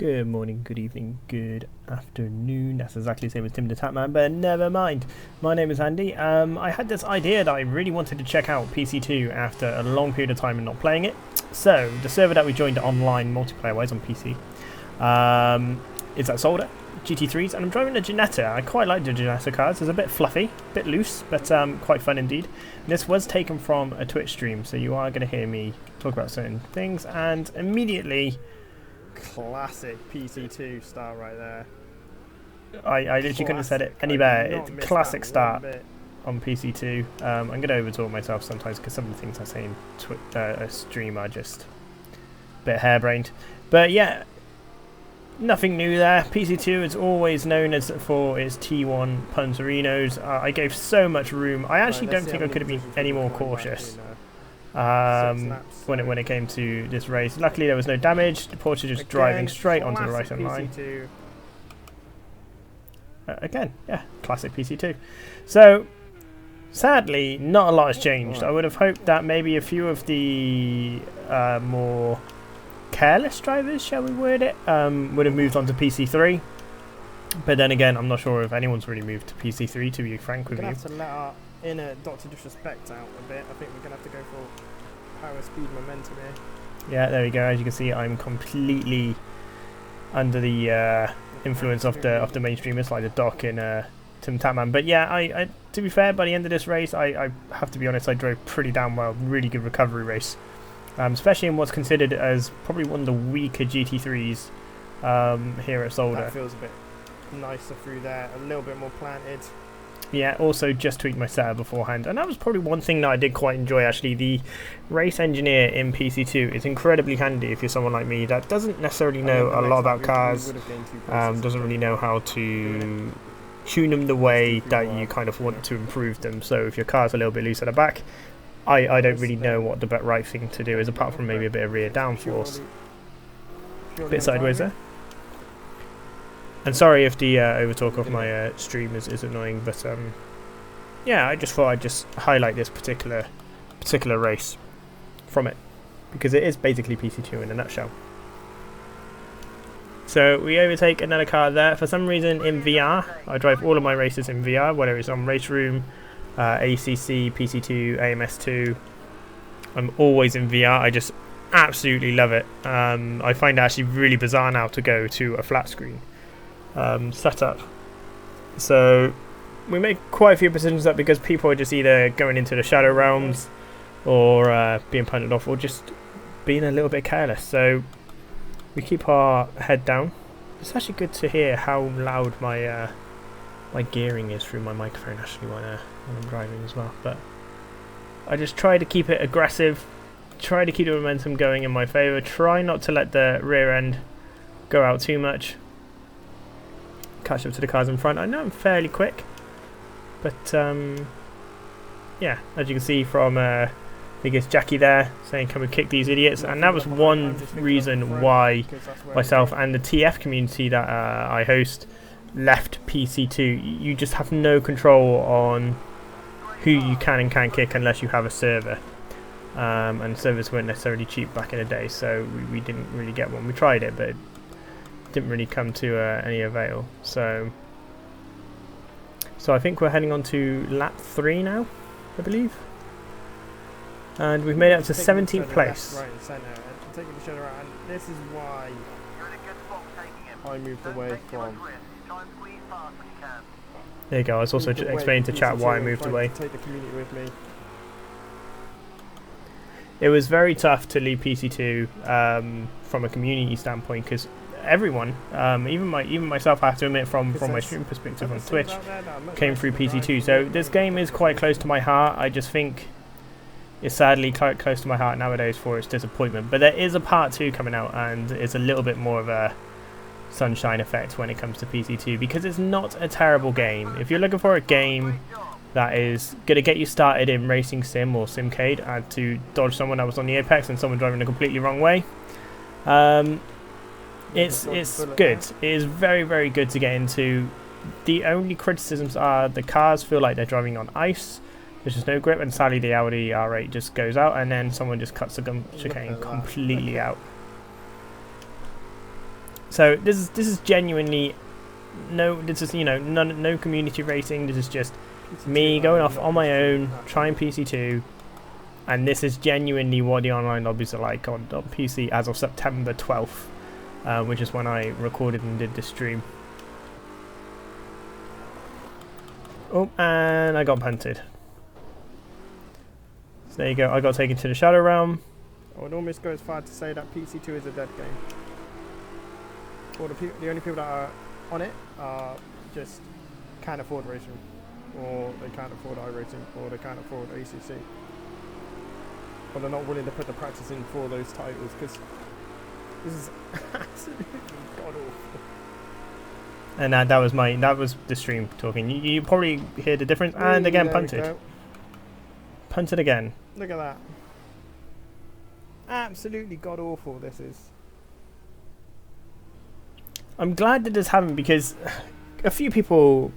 Good morning, good evening, good afternoon. That's exactly the same as Tim the Tatman, but never mind. My name is Andy. I had this idea that I really wanted to check out PC2 after a long period of time and not playing it. So, the server that we joined online multiplayer-wise on PC is at Solder, GT3s, and I'm driving a Ginetta. I quite like the Ginetta cars. It's a bit fluffy, a bit loose, but quite fun indeed. This was taken from a Twitch stream, so you are going to hear me talk about certain things, and immediately... Classic PC2 start right there. I literally couldn't have said it any better. It's a classic start on PC2. I'm going to overtalk myself sometimes because some of the things I say in stream are just a bit harebrained. But yeah, nothing new there. PC2 is always known as for its T1 Punzerinos. I gave so much room. I actually don't think I could have been any more cautious. When it came to this race. Luckily there was no damage. The Porsche just driving straight onto the right hand line. Again, yeah, classic PC2. So, sadly, not a lot has changed. I would have hoped that maybe a few of the more careless drivers, shall we word it, would have moved on to PC3. But then again, I'm not sure if anyone's really moved to PC3, to be frank with you. Have to let our inner Dr. Disrespect out a bit. I think we're going to have to go for power, speed, momentum here. Yeah, there we go. As you can see, I'm completely under the influence of the mainstreamers like the Doc and Tim Tatman. But yeah, I to be fair, by the end of this race, I have to be honest, I drove pretty damn well. Really good recovery race, especially in what's considered as probably one of the weaker GT3s here at Solder. That feels a bit nicer through there, a little bit more planted. Yeah, also just tweaked my setup beforehand, and that was probably one thing that I did quite enjoy actually. The race engineer in PC2 is incredibly handy if you're someone like me that doesn't necessarily know a lot about cars, doesn't really know how to tune them the way that you kind of want to improve them. So if your car's a little bit loose at the back, I don't really know what the right thing to do is, apart from maybe a bit of rear downforce. Bit sideways there. And sorry if the overtalk of my stream is annoying, but yeah, I just thought I'd just highlight this particular race from it, because it is basically PC2 in a nutshell. So we overtake another car there. For some reason in VR, I drive all of my races in VR, whether it's on Race Room, ACC, PC2, AMS2. I'm always in VR. I just absolutely love it. I find it actually really bizarre now to go to a flat screen setup. So we make quite a few decisions up because people are just either going into the shadow realms or being punted off or just being a little bit careless. So we keep our head down. It's actually good to hear how loud my my gearing is through my microphone actually when I'm driving as well. But I just try to keep it aggressive, try to keep the momentum going in my favour, try not to let the rear end go out too much. Catch up to the cars in front. I know I'm fairly quick, but yeah, as you can see from I think it's Jackie there saying can we kick these idiots, and that was one reason why myself and the TF community that I host left PC2. You just have no control on who you can and can't kick unless you have a server, and servers weren't necessarily cheap back in the day, so we didn't really get one. We tried it, but didn't really come to any avail. So I think we're heading on to lap 3 now, I believe, and we've made it up to 17th place. Right and centre, and taking each other out, and this is why I moved away from. There you go. I was also explaining to chat why I moved away. Take the community with me. It was very tough to leave PC2 from a community standpoint because everyone, even myself, I have to admit, from my stream perspective on Twitch, came through PC2. So this game is quite close to my heart. I just think it's sadly quite close to my heart nowadays for its disappointment. But there is a part 2 coming out, and it's a little bit more of a sunshine effect when it comes to PC2 because it's not a terrible game. If you're looking for a game that is going to get you started in Racing Sim or Simcade, I had to dodge someone that was on the Apex and someone driving the completely wrong way. It's good. It is very, very good to get into. The only criticisms are the cars feel like they're driving on ice. There's just no grip, and sadly the Audi R8 just goes out, and then someone just cuts the chicane completely out. So this is genuinely no community racing. This is just me going off on my own, trying PC2, and this is genuinely what the online lobbies are like on PC as of September 12th, which is when I recorded and did this stream. Oh, and I got punted. So there you go, I got taken to the Shadow Realm. I would almost go as far to say that PC2 is a dead game. Or the only people that are on it just can't afford racing, or they can't afford iRacing, or they can't afford ACC, or they're not willing to put the practice in for those titles, because this is absolutely god awful. And that was the stream talking. You probably hear the difference. And again, punted. Punted again. Look at that. Absolutely god awful. This is. I'm glad that this happened, because a few people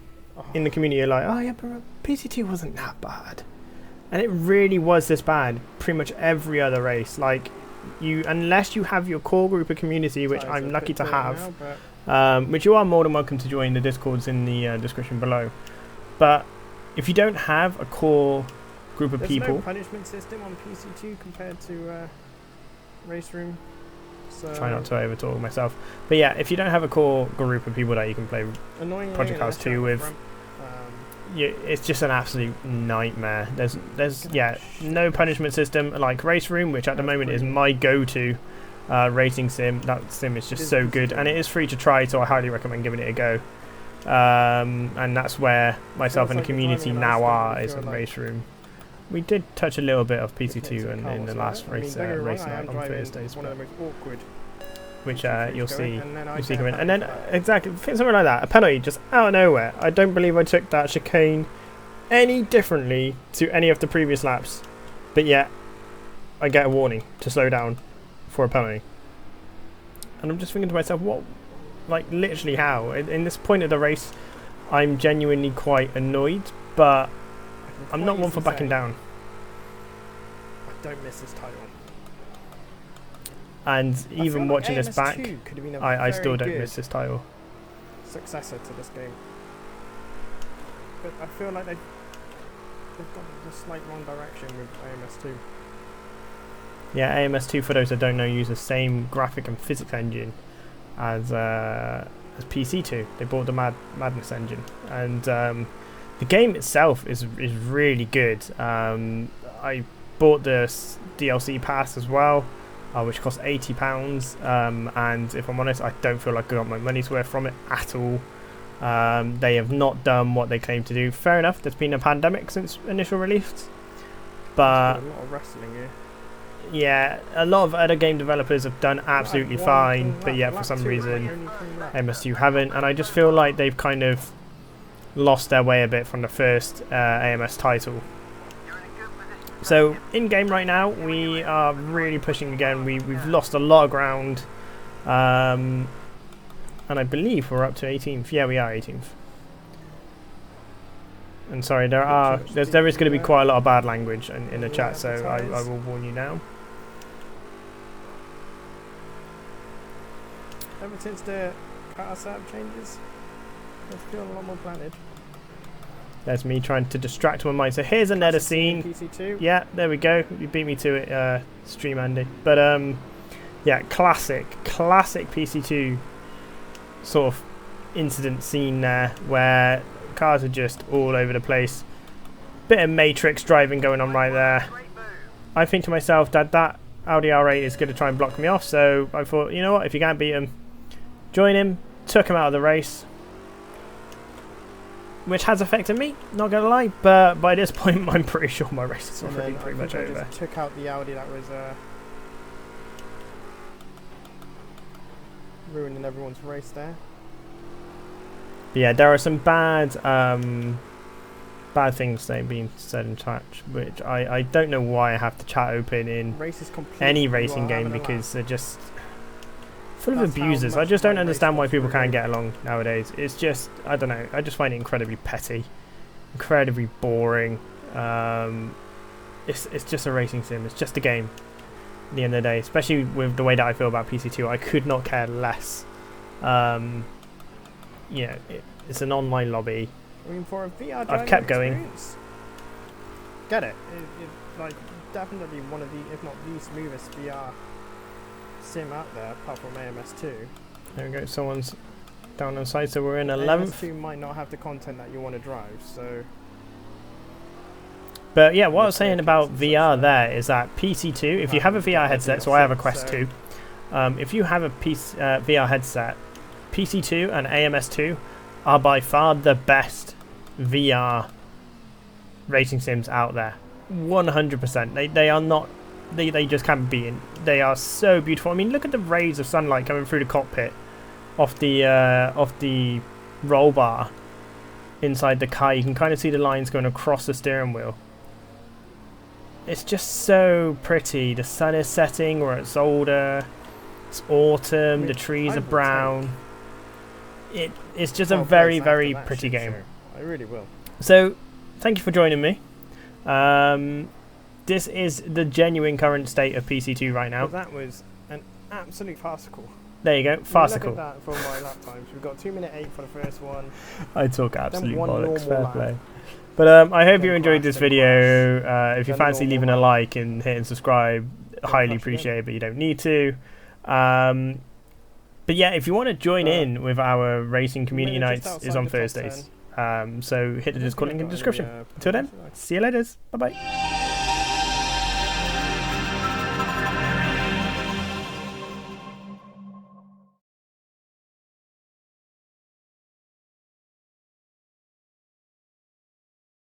in the community are like, oh yeah, but PC2 wasn't that bad. And it really was this bad. Pretty much every other race. Like, unless you have your core group of community, which I'm lucky to have, which you are more than welcome to join. The Discord's in the description below. But if you don't have a core group of people... There's no punishment system on PC2 compared to Race Room. So try not to overtalk myself. But yeah, if you don't have a core group of people that you can play Project Cars 2 with, it's just an absolute nightmare. There's no punishment system like Race Room, which at the moment is my go-to racing sim. That sim is just so good, and it is free to try, so I highly recommend giving it a go. And that's where myself and the community now are, is in Race Room. We did touch a little bit of PC2 in the last race night on Thursdays, which you'll see coming. And then exactly something like that, a penalty just out of nowhere. I don't believe I took that chicane any differently to any of the previous laps, but yet I get a warning to slow down for a penalty. And I'm just thinking to myself, what, like literally how? In this point of the race, I'm genuinely quite annoyed, but I'm not one for backing down. I don't miss this title. And even watching this back, I still don't miss this title. Successor to this game. But I feel like they've gone in a slight wrong direction with AMS2. Yeah, AMS2, for those that don't know, use the same graphic and physics engine as PC2. They bought the Madness engine, and the game itself is really good. I bought the DLC pass as well, which costs £80, and if I'm honest, I don't feel like I got my money's worth from it at all. They have not done what they claim to do. Fair enough, there's been a pandemic since initial release, but a lot of wrestling here. Yeah, a lot of other game developers have done absolutely fine, but yet for some reason AMS2 haven't, and I just feel like they've kind of lost their way a bit from the first AMS title. So in game right now, we are really pushing again. We've lost a lot of ground, and I believe we're up to 18th. Yeah, we are 18th. And sorry, there is going to be quite a lot of bad language in the chat, so I will warn you now. Ever since the car setup changes, I feel a lot more planted. There's me trying to distract my mind. So here's another scene. PC2. Yeah, there we go. You beat me to it, Stream Andy. But yeah, classic PC2 sort of incident scene there, where cars are just all over the place. Bit of Matrix driving going on right there. I think to myself that Audi R8 is going to try and block me off, so I thought, you know what, if you can't beat him, join him. Took him out of the race, which has affected me, not gonna lie, but by this point I'm pretty sure my race is already pretty much over. Just took out the Audi that was ruining everyone's race there. But yeah, there are some bad things being said in chat, which I don't know why I have the chat open in any racing game, because they're just full of abusers. I just don't understand why people can't get along nowadays. It's just, I don't know, I just find it incredibly petty, incredibly boring. It's just a racing sim, it's just a game at the end of the day, especially with the way that I feel about PC2. I could not care less You know, it's an online lobby. I mean, for a VR I've kept going. Get it? Like definitely one of the, if not the smoothest VR sim out there, apart from AMS2. There we go. Someone's down on side, so we're in 11th. AMS2 might not have the content that you want to drive, so. But yeah, what I was saying about VR there is that PC2, if you have a VR headset, so I have a Quest 2. If you have a VR headset, PC2 and AMS2 are by far the best VR racing sims out there. 100%. They are not. They just can't be beaten. They are so beautiful. I mean, look at the rays of sunlight coming through the cockpit off the roll bar inside the car. You can kind of see the lines going across the steering wheel. It's just so pretty. The sun is setting where it's older. It's autumn. I mean, the trees are brown. It's just a very, very pretty game. I really will. So, thank you for joining me. This is the genuine current state of PC2 right now. Well, that was an absolute farcical. There you go, farcical. Look at that for my lap times. We've got 2:08 for the first one. I talk absolute bollocks, fair lap. play. But I hope you enjoyed this video. If you fancy leaving a like and hitting subscribe, highly appreciate it, but you don't need to. But yeah, if you want to join in with our racing community nights, is on Thursdays. So hit the Discord link in the description. Until then, see you later. Bye bye.